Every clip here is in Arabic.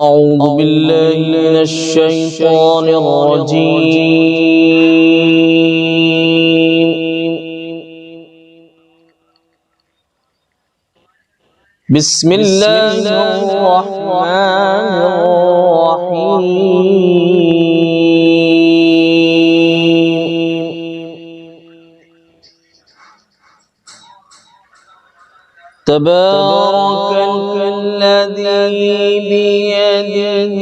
أعوذ بالله من الشيطان الرجيم. بسم الله الرحمن الرحيم. تبارك الذي بيده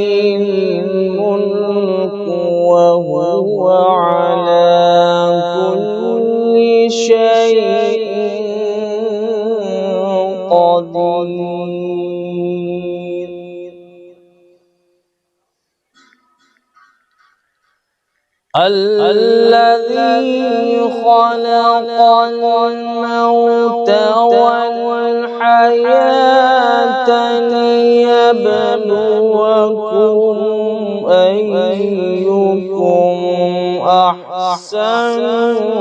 الملك وهو على كل شيء قدير. الذي خلق الموت والحياة ليبلوكم أيكم أحسن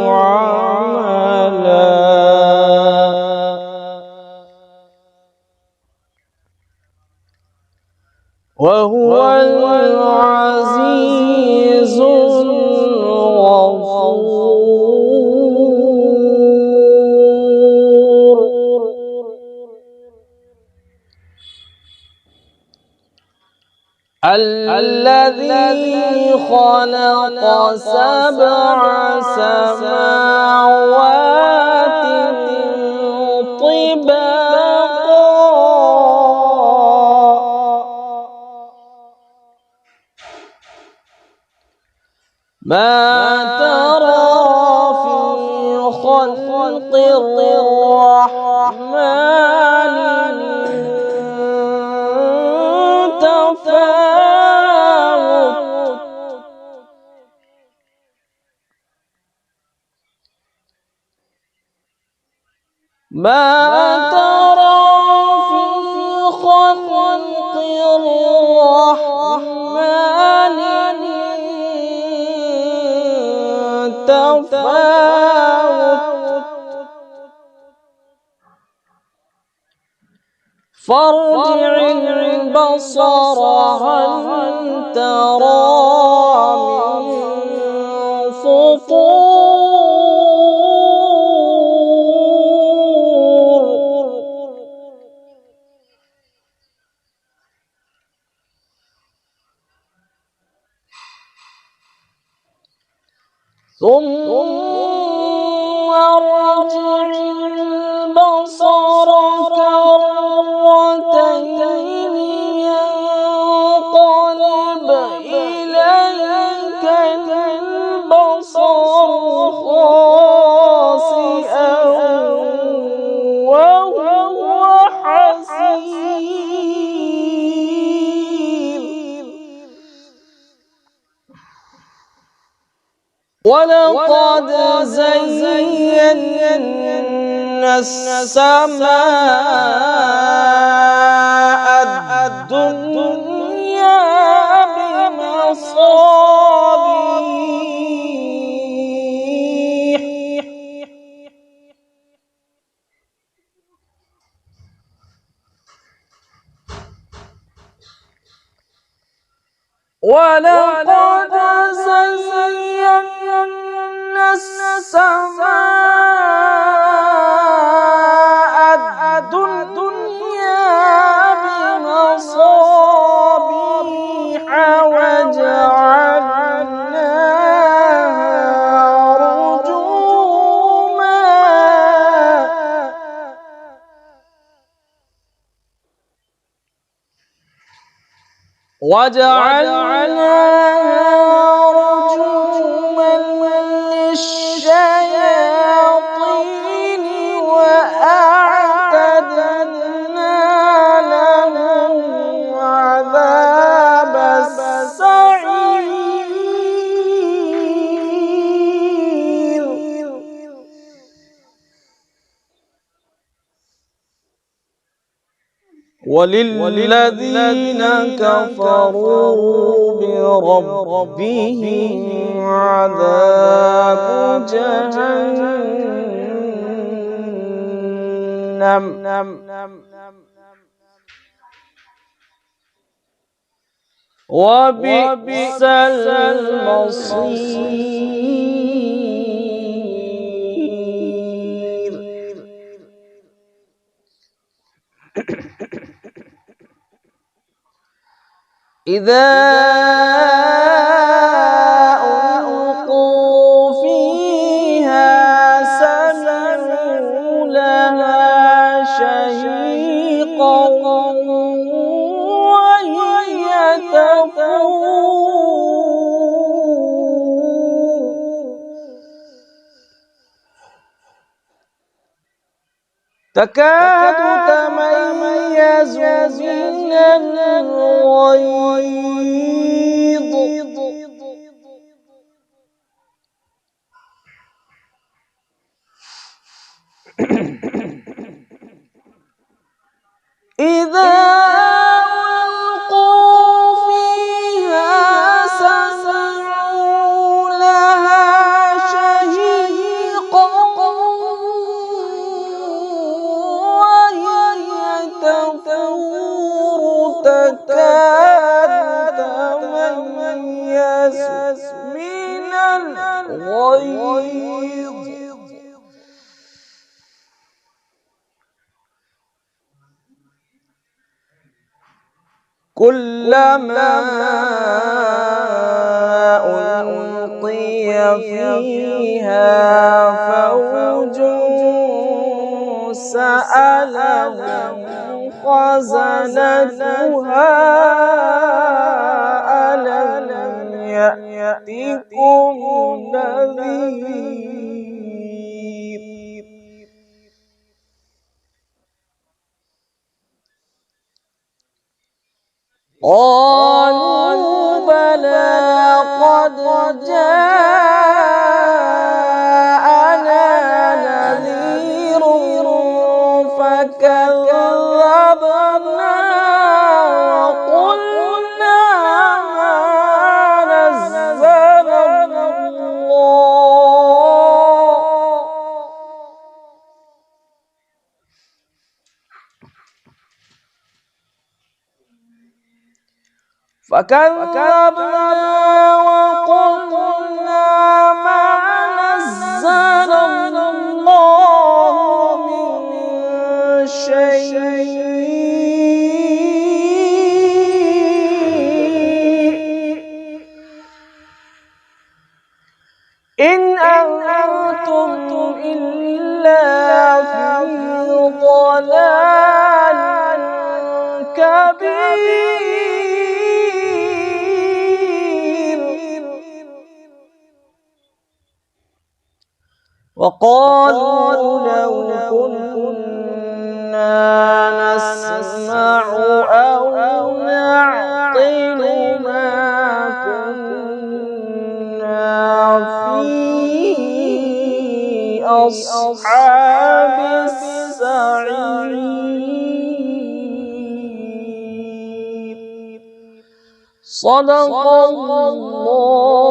عملا وهو العزيز الغفور. الذي خلق سبع سماوات طباقا ما ترى في خلق الرحمن من تفاوت ما ترى في خلق الرحمن من تفاوت فارجع البصر هل ترى من فطور ثم ارجع البصر كرتين ينقلب إليك البصر خاسئا وهو حسير ولقد زينا السماء الدنيا بمصابيح ولقد زينا السماء الدنيا بمصابيح وجعلناها رجوما للشياطين وأعتدنا لهم عذاب السعير وللذين كفروا بربهم عذاب جهنم وبئس المصير. إذا ألقوا فيها سمعوا لها شهيقا وهي تفور تكاد تميز من الغيظ إذا ألقوا فيها سمعوا لها شهيقا وهي تفور تكاد تميز من الغيظ كلما ألقي فيها فوج سألهم خزنتها ألم يأتكم نذير قالوا بلى قد جاءنا نذير فكذبنا وقلنا ما نزل فكذبنا وقلنا ما نزل الله من شيء إن أنتم إلا في ضلال كبير وقالوا لو كنا نسمع أو نعقل ما كنا في أصحاب السعير صدق الله